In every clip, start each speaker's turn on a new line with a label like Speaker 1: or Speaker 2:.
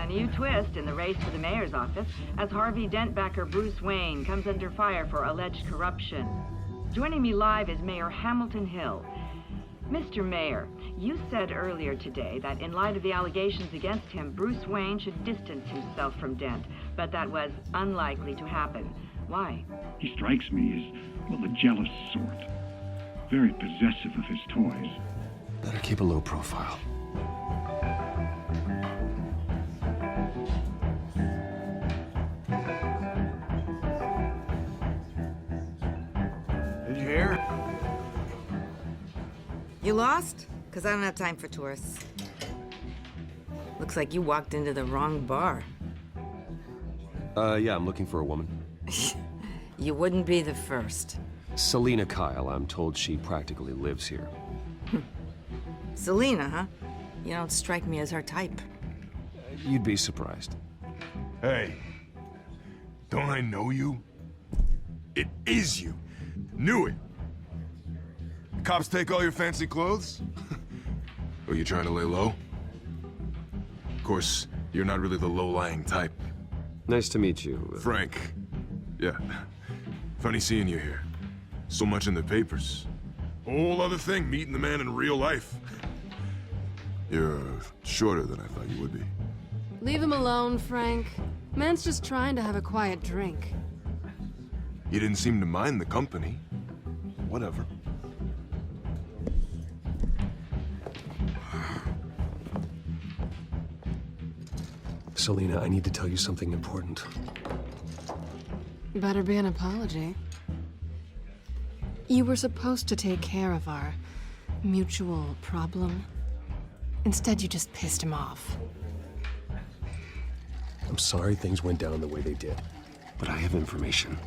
Speaker 1: New twist in the race to the mayor's office as Harvey Dent-backer Bruce Wayne comes under fire for alleged corruption. Joining me live is Mayor Hamilton Hill. Mr. Mayor, you said earlier today that in light of the allegations against him, Bruce Wayne should distance himself from Dent, but that was unlikely to happen. Why?
Speaker 2: He strikes me as, well, the jealous sort. Very possessive of his toys.
Speaker 3: Better keep a low profile.
Speaker 4: You lost? Because I don't have time for tourists. Looks like you walked into the wrong bar.
Speaker 3: Yeah, I'm looking for a woman.
Speaker 4: You wouldn't be the first.
Speaker 3: Selina Kyle, I'm told she practically lives here.
Speaker 4: Selina, huh? You don't strike me as her type.
Speaker 3: You'd be surprised.
Speaker 5: Hey, don't I know you? It is you. Knew it. Cops take all your fancy clothes? Or you trying to lay low? Of course, you're not really the low-lying type.
Speaker 3: Nice to meet you.
Speaker 5: Frank. Yeah. Funny seeing you here. So much in the papers. Whole other thing, meeting the man in real life. You're shorter than I thought you would be.
Speaker 6: Leave him alone, Frank. Man's just trying to have a quiet drink.
Speaker 5: You didn't seem to mind the company. Whatever.
Speaker 3: Selina, I need to tell you something important.
Speaker 6: Better be an apology. You were supposed to take care of our mutual problem. Instead, you just pissed him off.
Speaker 3: I'm sorry things went down the way they did, but I have information.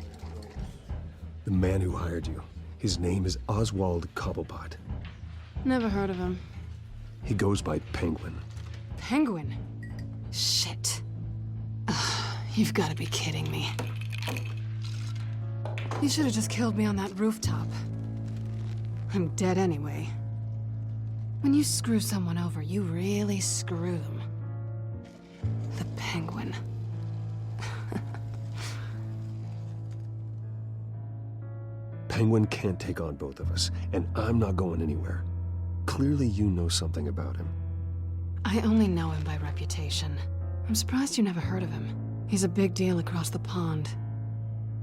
Speaker 3: The man who hired you, his name is Oswald Cobblepot.
Speaker 6: Never heard of him.
Speaker 3: He goes by Penguin.
Speaker 6: Penguin? Shit. Ugh, you've got to be kidding me. You should have just killed me on that rooftop. I'm dead anyway. When you screw someone over, you really screw them. The Penguin.
Speaker 3: Penguin can't take on both of us, and I'm not going anywhere. Clearly you know something about him.
Speaker 6: I only know him by reputation. I'm surprised you never heard of him. He's a big deal across the pond.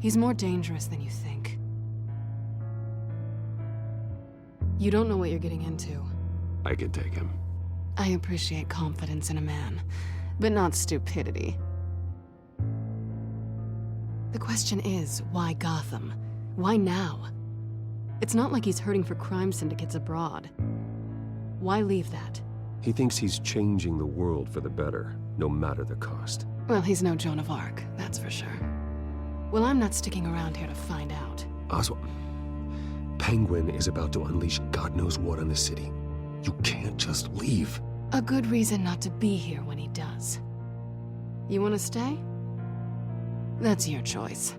Speaker 6: He's more dangerous than you think. You don't know what you're getting into.
Speaker 3: I could take him.
Speaker 6: I appreciate confidence in a man, but not stupidity. The question is, why Gotham? Why now? It's not like he's hurting for crime syndicates abroad. Why leave that?
Speaker 3: He thinks he's changing the world for the better, no matter the cost.
Speaker 6: Well, he's no Joan of Arc, that's for sure. Well, I'm not sticking around here to find out.
Speaker 3: Oswald, Penguin is about to unleash God knows what on the city. You can't just leave.
Speaker 6: A good reason not to be here when he does. You want to stay? That's your choice.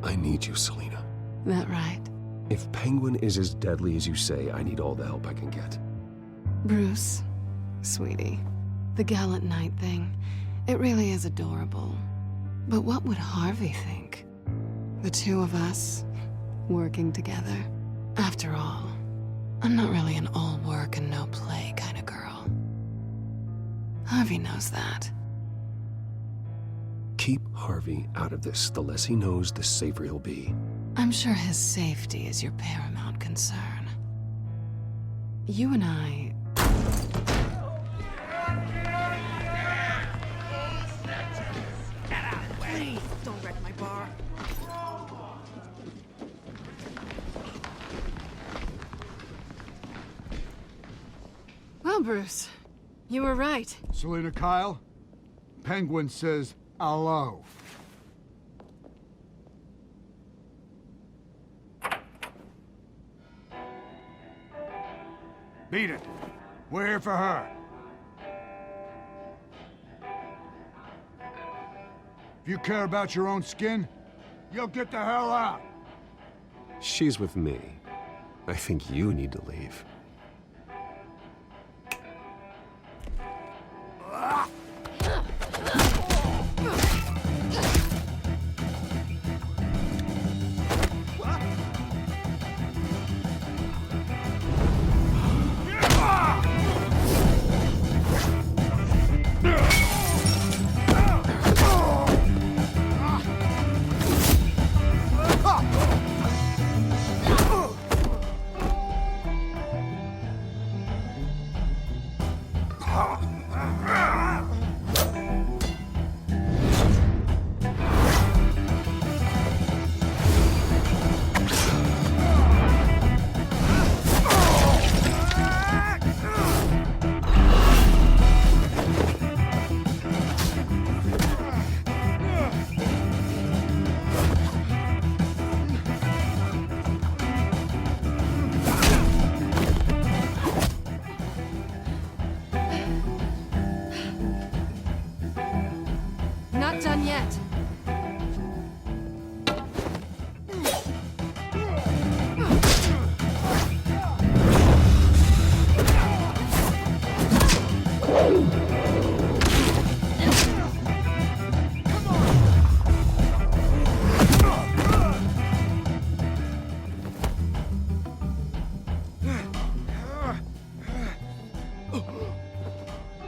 Speaker 3: I need you, Selina.
Speaker 6: That right?
Speaker 3: If Penguin is as deadly as you say, I need all the help I can get.
Speaker 6: Bruce, sweetie, the gallant knight thing, it really is adorable. But what would Harvey think? The two of us, working together. After all, I'm not really an all work and no play kind of girl. Harvey knows that.
Speaker 3: Keep Harvey out of this. The less he knows, the safer he'll be.
Speaker 6: I'm sure his safety is your paramount concern. You and I...
Speaker 4: Please, don't wreck my bar.
Speaker 6: Well, Bruce, you were right.
Speaker 7: Selina Kyle, Penguin says hello. Beat it. We're here for her. If you care about your own skin, you'll get the hell out.
Speaker 3: She's with me. I think you need to leave.
Speaker 6: Not done yet.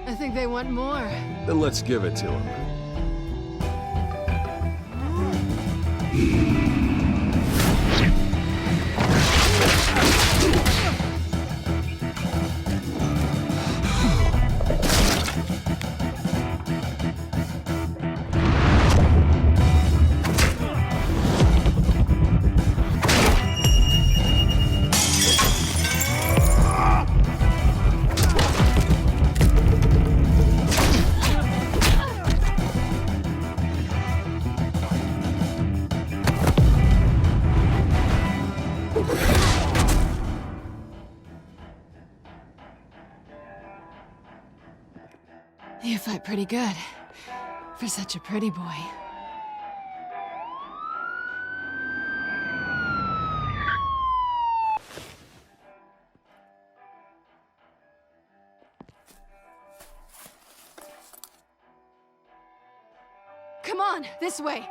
Speaker 6: I think they want more.
Speaker 3: Then let's give it to him.
Speaker 6: You fight pretty good. For such a pretty boy. Come on, this way.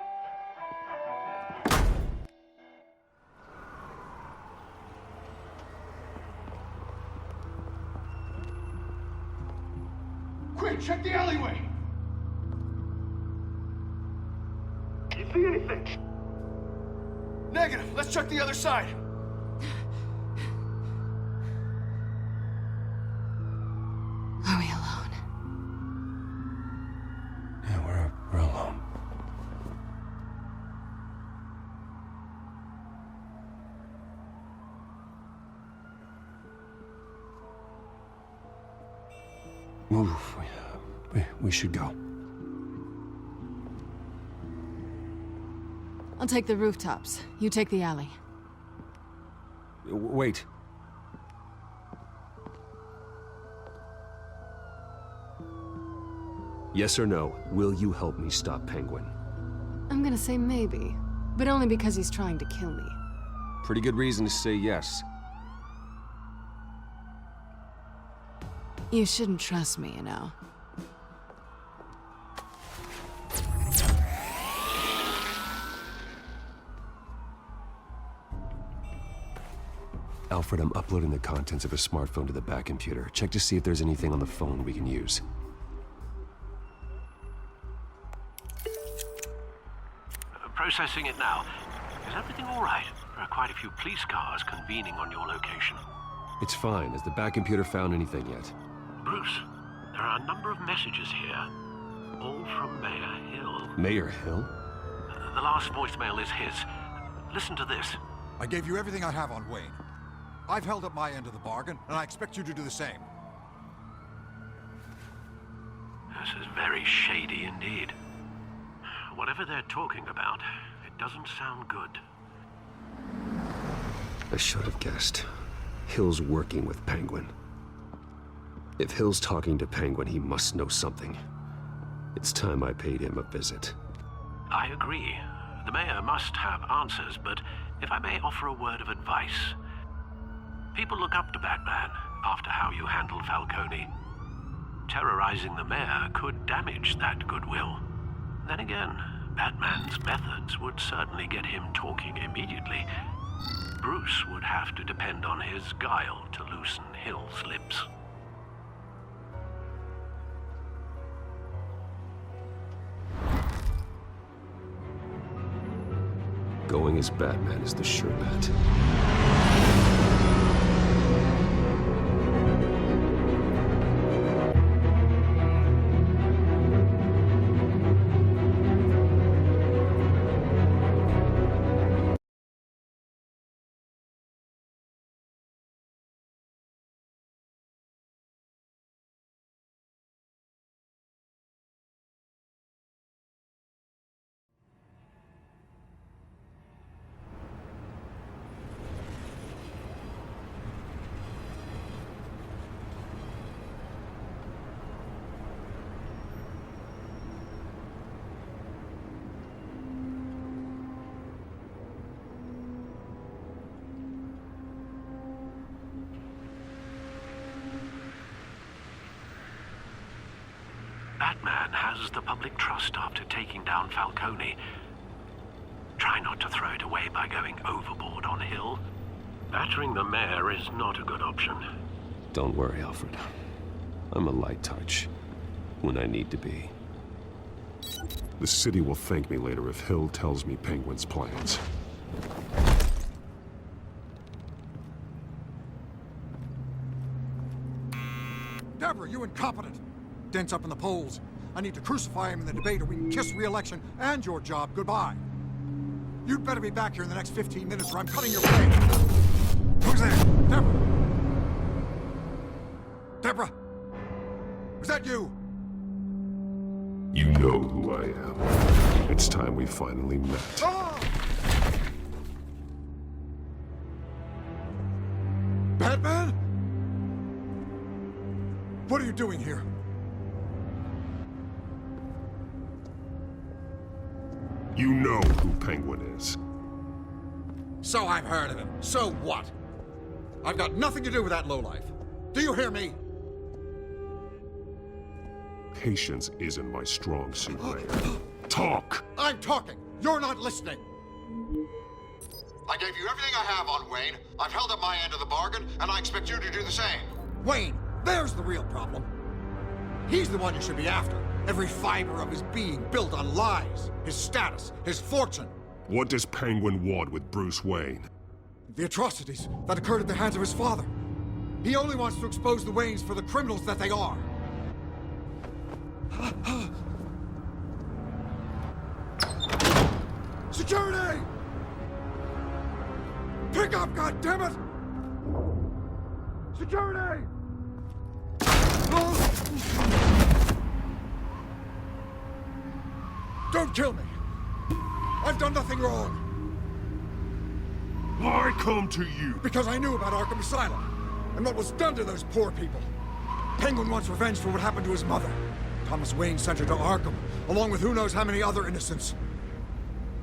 Speaker 7: Quick, check the alleyway!
Speaker 8: You see anything?
Speaker 7: Negative. Let's check the other side.
Speaker 6: Are we alone?
Speaker 3: Yeah, we're alone. Move. We should go.
Speaker 6: I'll take the rooftops. You take the alley.
Speaker 3: Wait. Yes or no, will you help me stop Penguin?
Speaker 6: I'm gonna say maybe, but only because he's trying to kill me.
Speaker 3: Pretty good reason to say yes.
Speaker 6: You shouldn't trust me, you know.
Speaker 3: Alfred, I'm uploading the contents of a smartphone to the back computer. Check to see if there's anything on the phone we can use.
Speaker 8: Processing it now. Is everything all right? There are quite a few police cars convening on your location.
Speaker 3: It's fine. Has the back computer found anything yet?
Speaker 8: Bruce, there are a number of messages here. All from Mayor Hill.
Speaker 3: Mayor Hill?
Speaker 8: The last voicemail is his. Listen to this.
Speaker 9: I gave you everything I have on Wayne. I've held up my end of the bargain, and I expect you to do the same.
Speaker 8: This is very shady indeed. Whatever they're talking about, it doesn't sound good.
Speaker 3: I should have guessed. Hill's working with Penguin. If Hill's talking to Penguin, he must know something. It's time I paid him a visit.
Speaker 8: I agree. The mayor must have answers, but if I may offer a word of advice. People look up to Batman after how you handled Falcone. Terrorizing the mayor could damage that goodwill. Then again, Batman's methods would certainly get him talking immediately. Bruce would have to depend on his guile to loosen Hill's lips.
Speaker 3: Going as Batman is the sure bet.
Speaker 8: Batman has the public trust after taking down Falcone. Try not to throw it away by going overboard on Hill. Battering the mayor is not a good option.
Speaker 3: Don't worry, Alfred. I'm a light touch when I need to be. The city will thank me later if Hill tells me Penguin's plans.
Speaker 9: Deborah, you incompetent! Dent's up in the polls. I need to crucify him in the debate or we can kiss re-election and your job goodbye. You'd better be back here in the next 15 minutes or I'm cutting your pay. Who's there? Deborah? Deborah? Was that you?
Speaker 3: You know who I am. It's time we finally met.
Speaker 9: Ah! Batman? What are you doing here?
Speaker 3: You know who Penguin is.
Speaker 9: So I've heard of him. So what? I've got nothing to do with that lowlife. Do you hear me?
Speaker 3: Patience isn't my strong suit, Mayor. Talk!
Speaker 9: I'm talking. You're not listening. I gave you everything I have on Wayne. I've held up my end of the bargain, and I expect you to do the same. Wayne, there's the real problem. He's the one you should be after. Every fiber of his being built on lies, his status, his fortune.
Speaker 3: What does Penguin want with Bruce Wayne?
Speaker 9: The atrocities that occurred at the hands of his father. He only wants to expose the Waynes for the criminals that they are. Security! Pick up, goddammit! Security! Don't kill me! I've done nothing wrong!
Speaker 3: Why come to you?
Speaker 9: Because I knew about Arkham Asylum, and what was done to those poor people. Penguin wants revenge for what happened to his mother. Thomas Wayne sent her to Arkham, along with who knows how many other innocents.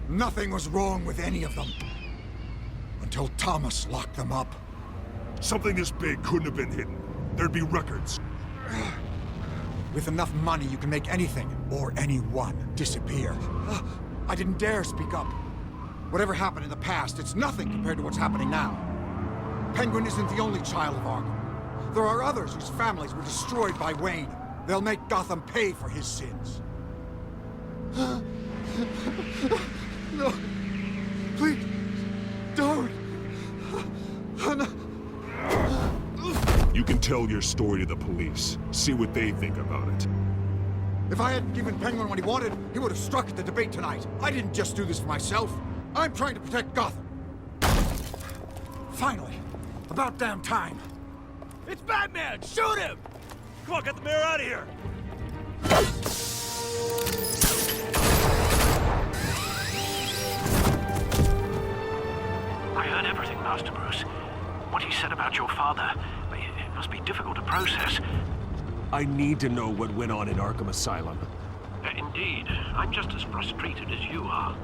Speaker 9: Nothing was wrong with any of them. Until Thomas locked them up.
Speaker 3: Something this big couldn't have been hidden. There'd be records.
Speaker 9: With enough money, you can make anything, or anyone, disappear. I didn't dare speak up. Whatever happened in the past, it's nothing compared to what's happening now. Penguin isn't the only child of Arkham. There are others whose families were destroyed by Wayne. They'll make Gotham pay for his sins. No. Please, don't. No.
Speaker 3: You can tell your story to the police. See what they think about it.
Speaker 9: If I hadn't given Penguin what he wanted, he would have struck at the debate tonight. I didn't just do this for myself. I'm trying to protect Gotham. Finally. About damn time.
Speaker 10: It's Batman! Shoot him! Come on, get the mayor out of here!
Speaker 8: I heard everything, Master Bruce. What he said about your father, it must be difficult to process.
Speaker 3: I need to know what went on in Arkham Asylum.
Speaker 8: Indeed. I'm just as frustrated as you are.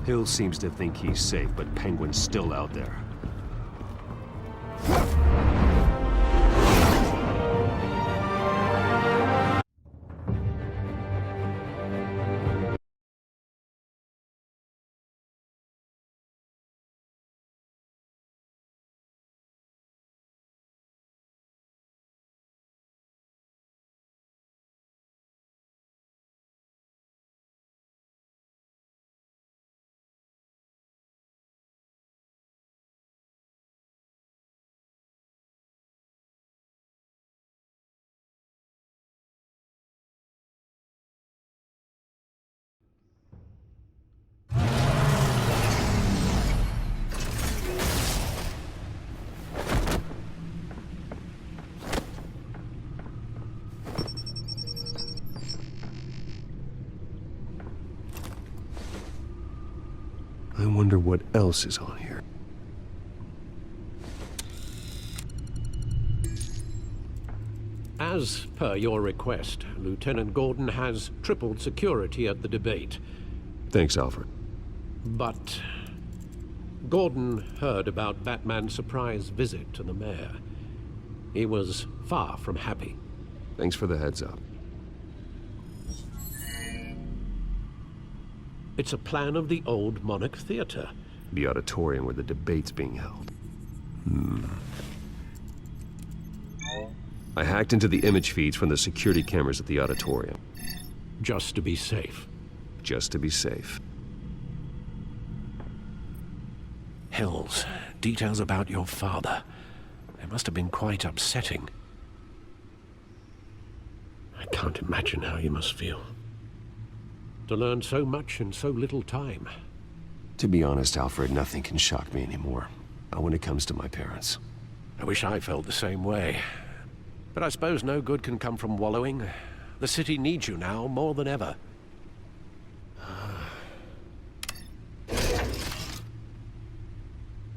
Speaker 3: Hill seems to think he's safe, but Penguin's still out there. I wonder what else is on here.
Speaker 8: As per your request, Lieutenant Gordon has tripled security at the debate.
Speaker 3: Thanks, Alfred.
Speaker 8: But Gordon heard about Batman's surprise visit to the mayor. He was far from happy.
Speaker 3: Thanks for the heads up.
Speaker 8: It's a plan of the old Monarch Theater.
Speaker 3: The auditorium where the debate's being held. I hacked into the image feeds from the security cameras at the auditorium.
Speaker 8: Just to be safe.
Speaker 3: Just to be safe.
Speaker 8: Hills, details about your father. They must have been quite upsetting. I can't imagine how you must feel. To learn so much in so little time.
Speaker 3: To be honest, Alfred, nothing can shock me anymore. Not when it comes to my parents.
Speaker 8: I wish I felt the same way. But I suppose no good can come from wallowing. The city needs you now more than ever.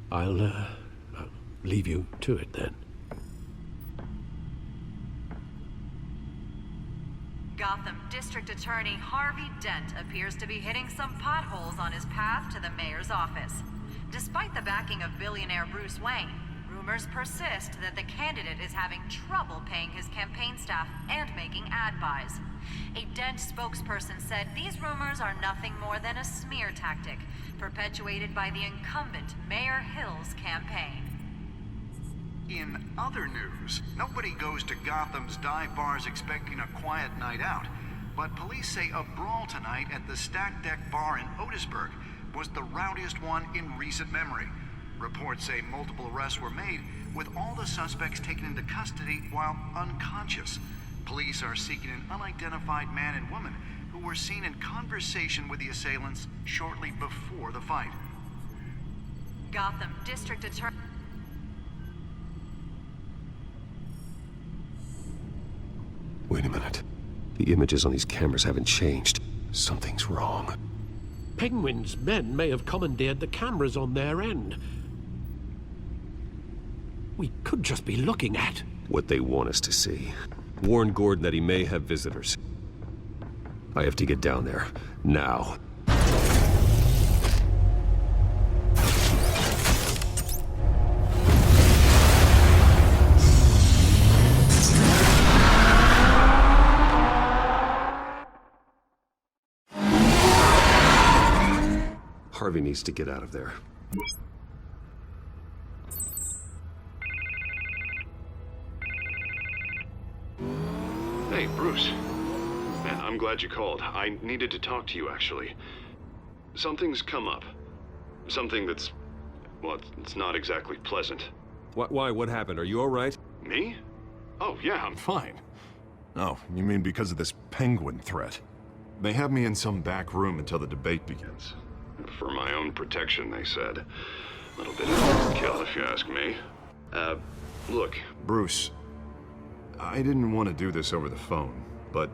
Speaker 8: I'll leave you to it then.
Speaker 11: Gotham District Attorney Harvey Dent appears to be hitting some potholes on his path to the mayor's office. Despite the backing of billionaire Bruce Wayne, rumors persist that the candidate is having trouble paying his campaign staff and making ad buys. A Dent spokesperson said these rumors are nothing more than a smear tactic, perpetuated by the incumbent Mayor Hill's campaign.
Speaker 12: In other news, nobody goes to Gotham's dive bars expecting a quiet night out, but police say a brawl tonight at the Stack Deck Bar in Otisburg was the rowdiest one in recent memory. Reports say multiple arrests were made, with all the suspects taken into custody while unconscious. Police are seeking an unidentified man and woman who were seen in conversation with the assailants shortly before the fight.
Speaker 11: Gotham District Attorney...
Speaker 3: Wait a minute. The images on these cameras haven't changed. Something's wrong.
Speaker 8: Penguin's men may have commandeered the cameras on their end. We could just be looking at
Speaker 3: what they want us to see. Warn Gordon that he may have visitors. I have to get down there. Now. Harvey needs to get out of there.
Speaker 13: Hey, Bruce. Man, I'm glad you called. I needed to talk to you, actually. Something's come up. Something that's... well, it's not exactly pleasant.
Speaker 3: Why? What happened? Are you all right?
Speaker 13: Me? Oh, yeah, I'm fine.
Speaker 5: Oh, you mean because of this Penguin threat? They have me in some back room until the debate begins.
Speaker 13: For my own protection, they said. A little bit of overkill, if you ask me. Look.
Speaker 5: Bruce, I didn't want to do this over the phone, but...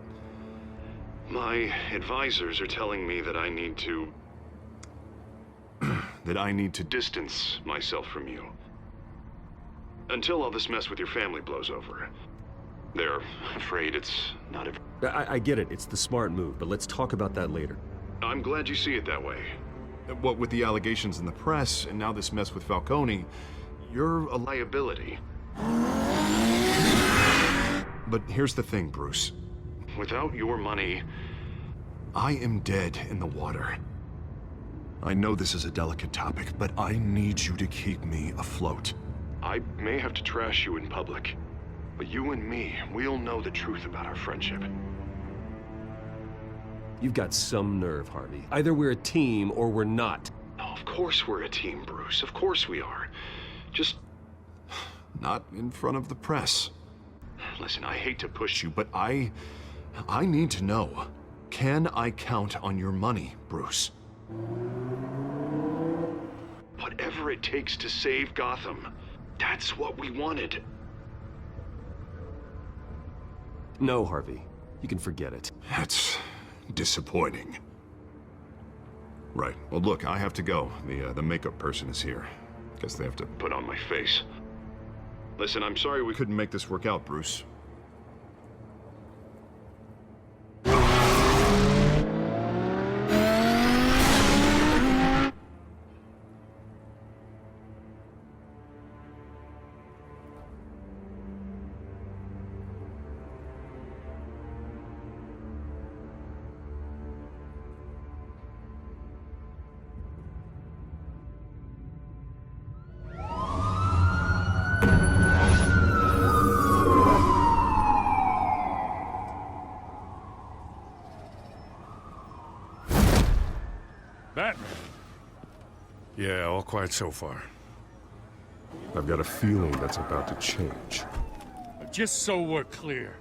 Speaker 13: my advisors are telling me that I need to...
Speaker 5: that I need to
Speaker 13: distance myself from you. Until all this mess with your family blows over. They're afraid it's not
Speaker 3: I get it, it's the smart move, but let's talk about that later.
Speaker 13: I'm glad you see it that way.
Speaker 5: What with the allegations in the press, and now this mess with Falcone, you're a
Speaker 13: Liability.
Speaker 5: But here's the thing, Bruce.
Speaker 13: Without your money...
Speaker 5: I am dead in the water. I know this is a delicate topic, but I need you to keep me afloat.
Speaker 13: I may have to trash you in public, but you and me, we'll know the truth about our friendship.
Speaker 3: You've got some nerve, Harvey. Either we're a team or we're not.
Speaker 13: Oh, of course we're a team, Bruce. Of course we are. Just...
Speaker 5: Not in front of the press.
Speaker 13: Listen, I hate to push you,
Speaker 5: But I need to know. Can I count on your money, Bruce?
Speaker 13: whatever it takes to save Gotham. That's what we wanted.
Speaker 3: No, Harvey. You can forget it.
Speaker 5: That's disappointing. Right. Well, look, I have to go. The makeup person is here. Guess they have to
Speaker 13: put on my face. Listen, I'm sorry we
Speaker 5: couldn't make this work out, Bruce.
Speaker 10: Batman. Yeah, all quiet so far.
Speaker 3: I've got a feeling that's about to change.
Speaker 10: Just so we're clear,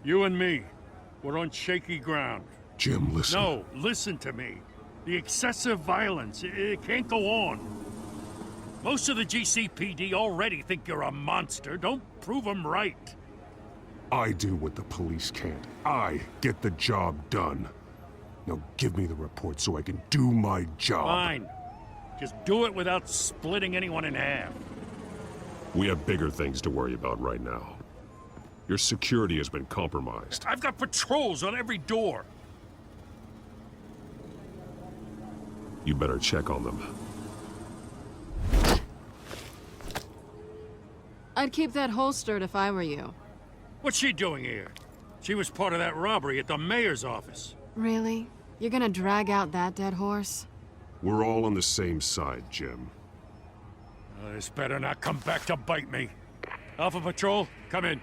Speaker 10: you and me, we're on shaky ground.
Speaker 3: Jim, listen.
Speaker 10: No, listen to me. The excessive violence, it can't go on. Most of the GCPD already think you're a monster. Don't prove them right.
Speaker 3: I do what the police can't. I get the job done. Now give me the report so I can do my job.
Speaker 10: Fine. Just do it without splitting anyone in half.
Speaker 3: We have bigger things to worry about right now. Your security has been compromised.
Speaker 10: I've got patrols on every door.
Speaker 3: You better check on them.
Speaker 6: I'd keep that holstered if I were you.
Speaker 10: What's she doing here? She was part of that robbery at the mayor's office.
Speaker 6: Really? You're gonna drag out that dead horse?
Speaker 3: We're all on the same side, Jim.
Speaker 10: This better not come back to bite me. Alpha Patrol, come in.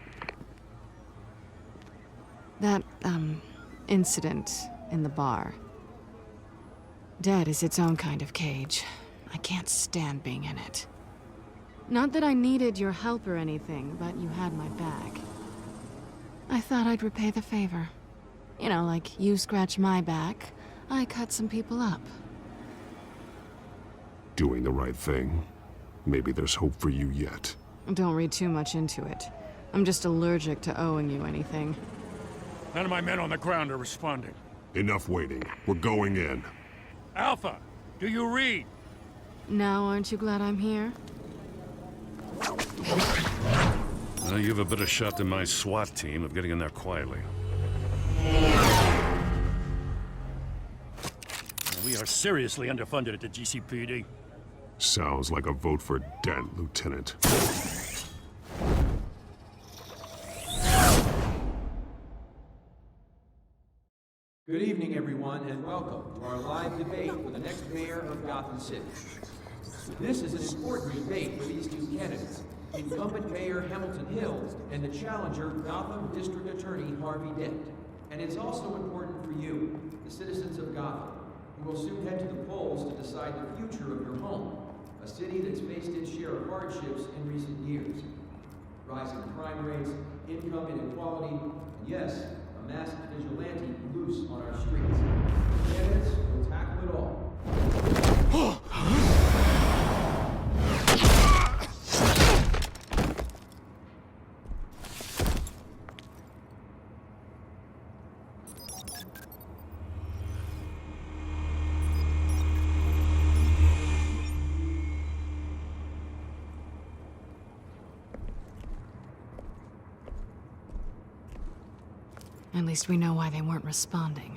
Speaker 6: That, incident in the bar. Dead is its own kind of cage. I can't stand being in it. Not that I needed your help or anything, but you had my back. I thought I'd repay the favor. You know, like you scratch my back, I cut some people up.
Speaker 3: Doing the right thing. Maybe there's hope for you yet.
Speaker 6: Don't read too much into it. I'm just allergic to owing you anything.
Speaker 10: None of my men on the ground are responding.
Speaker 3: Enough waiting. We're going in.
Speaker 10: Alpha, do you read?
Speaker 6: Now aren't you glad I'm here?
Speaker 10: Well, you have a better shot than my SWAT team of getting in there quietly. We are seriously underfunded at the GCPD.
Speaker 3: Sounds like a vote for Dent, Lieutenant.
Speaker 14: Good evening, everyone, and welcome to our live debate for the next mayor of Gotham City. This is an important debate for these two candidates, incumbent Mayor Hamilton Hill and the challenger Gotham District Attorney Harvey Dent. And it's also important for you, the citizens of Gotham, who will soon head to the polls to decide the future of your home, a city that's faced its share of hardships in recent years. Rising crime rates, income inequality, and yes, a masked vigilante loose on our streets. The candidates will tackle it all.
Speaker 6: At least we know why they weren't responding.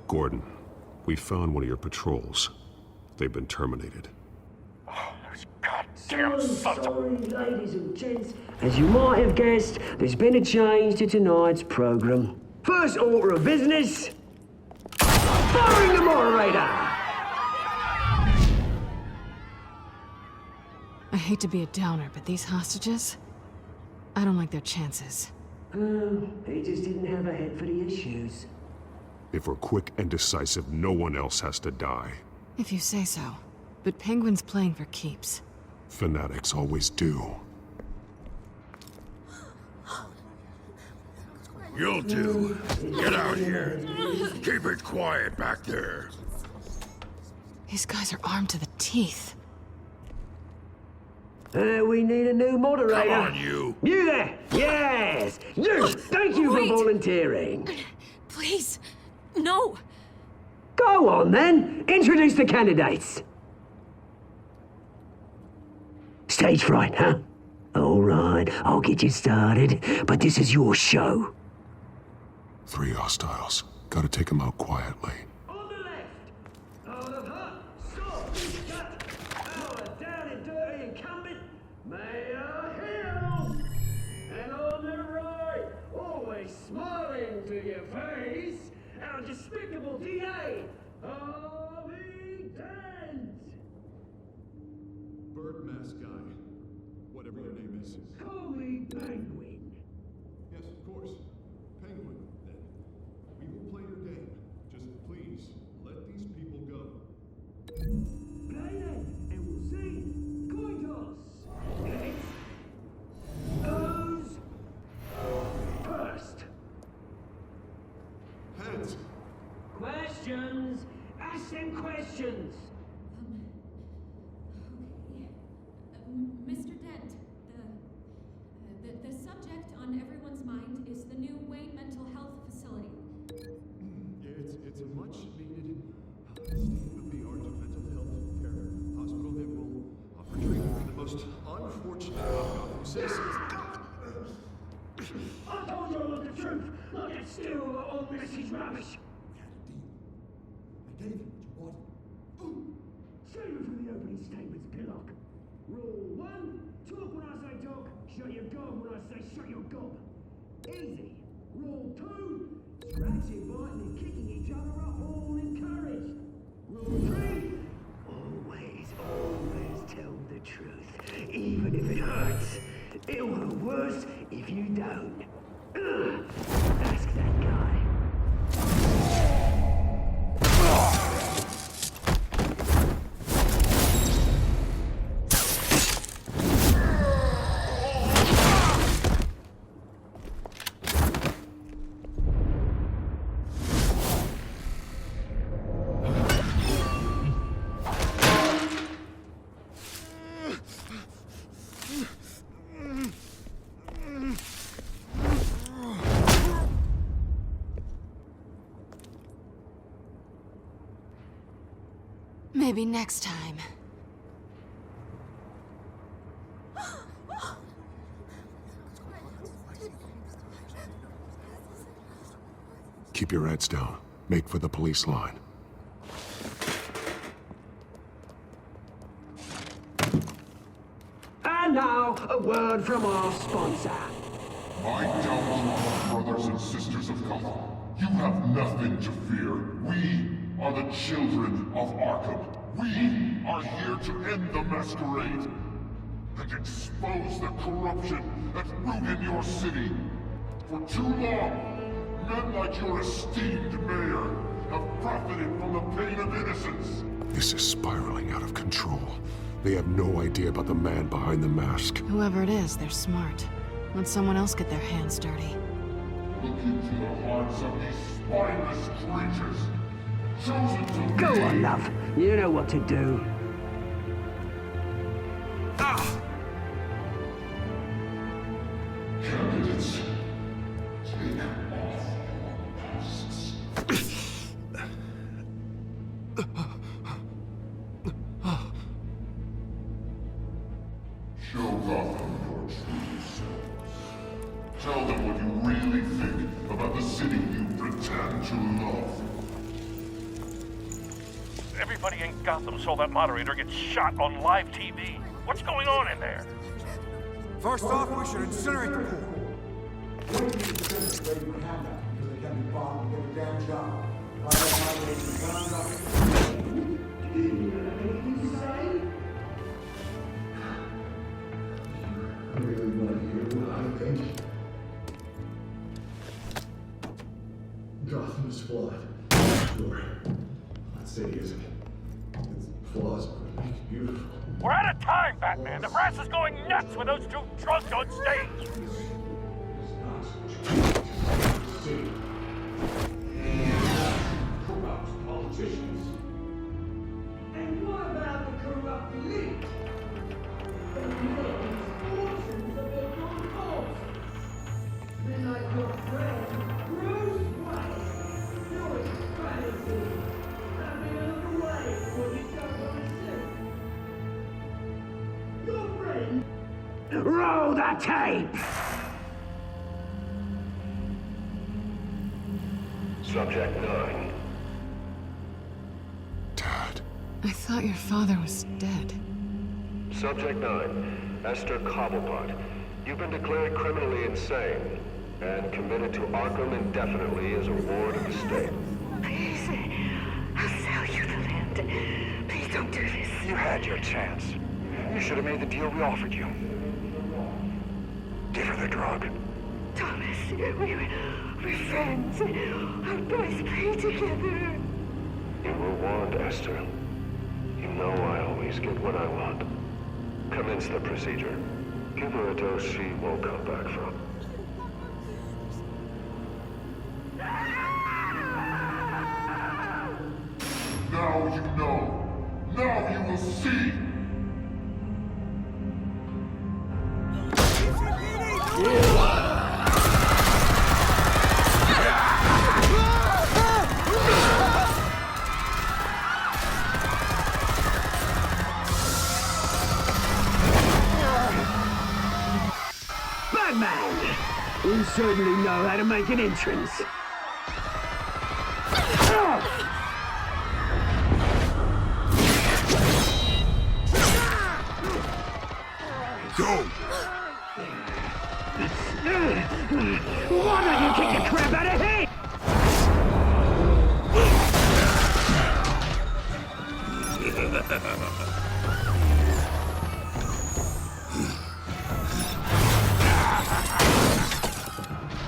Speaker 3: Gordon, we found one of your patrols. They've been terminated.
Speaker 15: Sorry, ladies and gents. As you might have guessed, there's been a change to tonight's program. First order of business, firing the moderator!
Speaker 6: I hate to be a downer, but these hostages, I don't like their chances.
Speaker 15: He just didn't have a head for the issues.
Speaker 3: If we're quick and decisive, no one else has to die.
Speaker 6: If you say so. But Penguin's playing for keeps.
Speaker 3: Fanatics always do.
Speaker 10: You'll do. Get out here. Keep it quiet back there.
Speaker 6: These guys are armed to the teeth.
Speaker 15: We need a new moderator.
Speaker 10: Come on, you.
Speaker 15: You there! Yes! You! Thank you for volunteering.
Speaker 16: Please, no.
Speaker 15: Go on, then. Introduce the candidates. Stage fright, huh? All right, I'll get you started, but this is your show.
Speaker 3: 3 hostiles. Gotta take them out quietly.
Speaker 15: On the left, out of her, stop, shut, our down and dirty incumbent, Mayor Hill. And on the right, always smiling to your face, our despicable DA, Harvey Dent.
Speaker 17: Bird mask guy. Whatever your name is.
Speaker 15: Call me Penguin.
Speaker 17: Yes, of course. Penguin, then. We will play your game. Just please, let these people go.
Speaker 15: Play then, and we'll see. Coin toss. Heads. Goes. First.
Speaker 17: Heads.
Speaker 15: Questions. Ask them questions.
Speaker 18: Mr. Dent, the subject on everyone's mind is the new Wayne Mental Health Facility.
Speaker 17: It's a much-needed state-of-the-art mental health care hospital that will offer treatment for the most unfortunate of Gotham citizens.
Speaker 15: I told you all the truth. Look at still all this is rubbish.
Speaker 17: I gave you what you wanted.
Speaker 15: Save it for the opening statements, Pillock. Rule 1, talk when I say talk, shut your gob when I say shut your gob. Easy. Rule 2, scratching, biting and kicking each other are all encouraged. Rule 3, always tell the truth, even if it hurts. It'll hurt worse if you don't. Ask that guy.
Speaker 6: Maybe next time.
Speaker 3: Keep your heads down. Make for the police line.
Speaker 15: And now, a word from our sponsor.
Speaker 19: My downfall, brothers and sisters of Gotham. You have nothing to fear. We are the children of Arkham. We are here to end the masquerade and expose the corruption that rooted your city. For too long, men like your esteemed mayor have profited from the pain of innocence.
Speaker 3: This is spiraling out of control. They have no idea about the man behind the mask.
Speaker 6: Whoever it is, they're smart. Let someone else get their hands dirty.
Speaker 19: Look into the hearts of these spineless creatures. Chosen to
Speaker 15: Go
Speaker 19: lead.
Speaker 15: on, love. You know what to do.
Speaker 19: Candidates, take off your masks. Show Gotham your true selves. Tell them what you really think
Speaker 10: Everybody in Gotham saw that moderator get shot on live TV. What's going on in there?
Speaker 9: First off, we should incinerate the pool.
Speaker 17: Gotham is flawed. Sure. Let's say is it. Its flaws would make it beautiful.
Speaker 10: We're out of time, Batman. The press is going nuts with those two drunks on stage.
Speaker 15: Corrupt politicians. And what about the corrupt elite? They make fortunes of their own cause. They're like your friend, Bruce Wayne. Your strategy. Having another way for what you don't want to see. Your friend. Roll the tape!
Speaker 8: Subject 9.
Speaker 6: I thought your father was dead.
Speaker 8: Subject 9, Esther Cobblepot. You've been declared criminally insane and committed to Arkham indefinitely as a ward of the state.
Speaker 1: Please, I'll sell you the land. Please don't do this.
Speaker 12: You had your chance. You should have made the deal we offered you. Give her the drug.
Speaker 1: Thomas, we're friends. Our boys play together.
Speaker 8: You were warned, Esther. You know I always get what I want. Commence the procedure. Give her a dose she won't come back from.
Speaker 19: Now you know. Now you will see.
Speaker 15: Batman! You certainly know how to make an entrance.
Speaker 5: Go!
Speaker 15: Why don't you kick the crap out of him?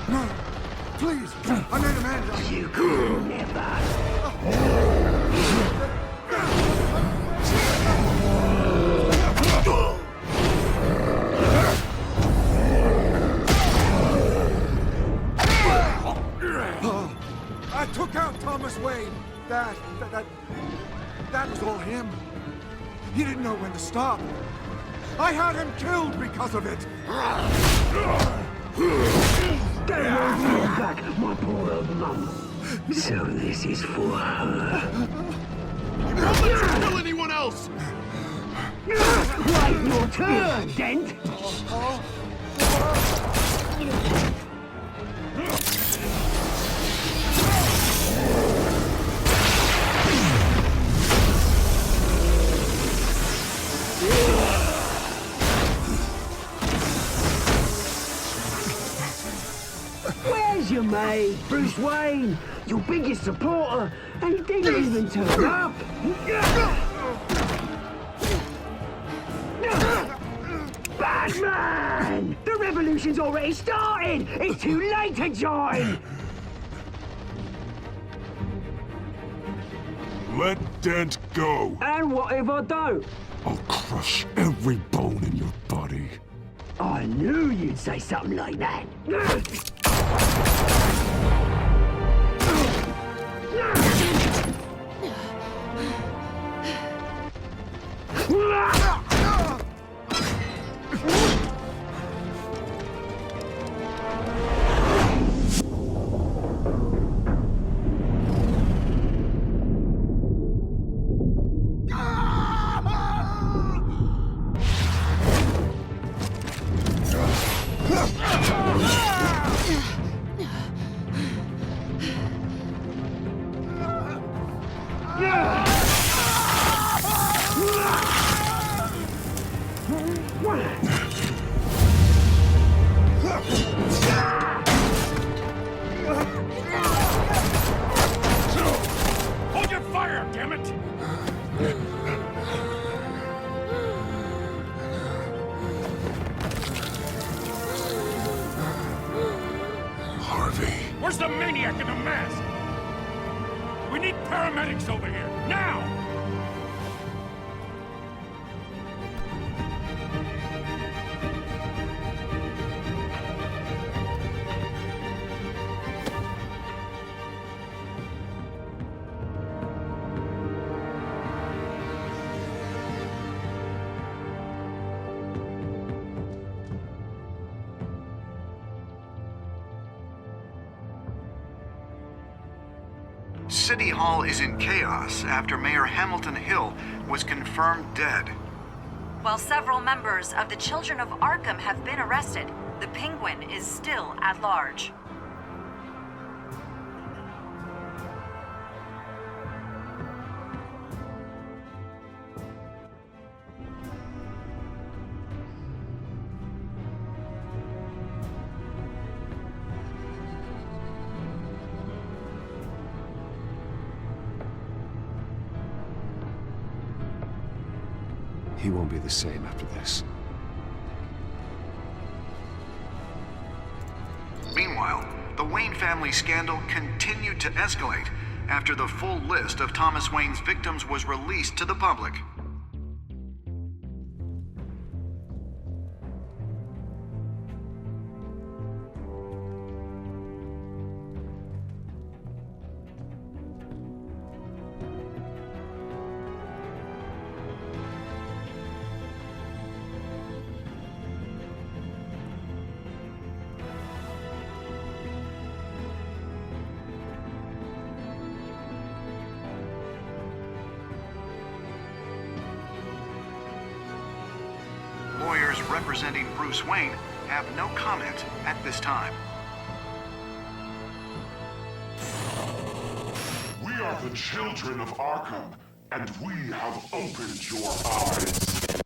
Speaker 9: No, please, I made Amanda.
Speaker 15: You could never.
Speaker 9: I took out Thomas Wayne. That was all him. He didn't know when to stop. I had him killed because of it.
Speaker 15: Don't hold me back, my poor old mum. So this is for her.
Speaker 19: Don't let you kill anyone else!
Speaker 15: Wait your turn, Dent! Where's your mate, Bruce Wayne? Your biggest supporter, and he didn't even turn up. Batman! The revolution's already started! It's too late to join!
Speaker 3: Let Dent go.
Speaker 15: And what if I don't?
Speaker 3: I'll crush every bone in your body.
Speaker 15: I knew you'd say something like that.
Speaker 10: paramedics over here, now!
Speaker 12: City Hall is in chaos after Mayor Hamilton Hill was confirmed dead.
Speaker 11: While several members of the Children of Arkham have been arrested, the Penguin is still at large.
Speaker 3: He won't be the same after this.
Speaker 12: Meanwhile, the Wayne family scandal continued to escalate after the full list of Thomas Wayne's victims was released to the public. Lawyers representing Bruce Wayne have no comment at this time.
Speaker 19: We are the children of Arkham, and we have opened your eyes.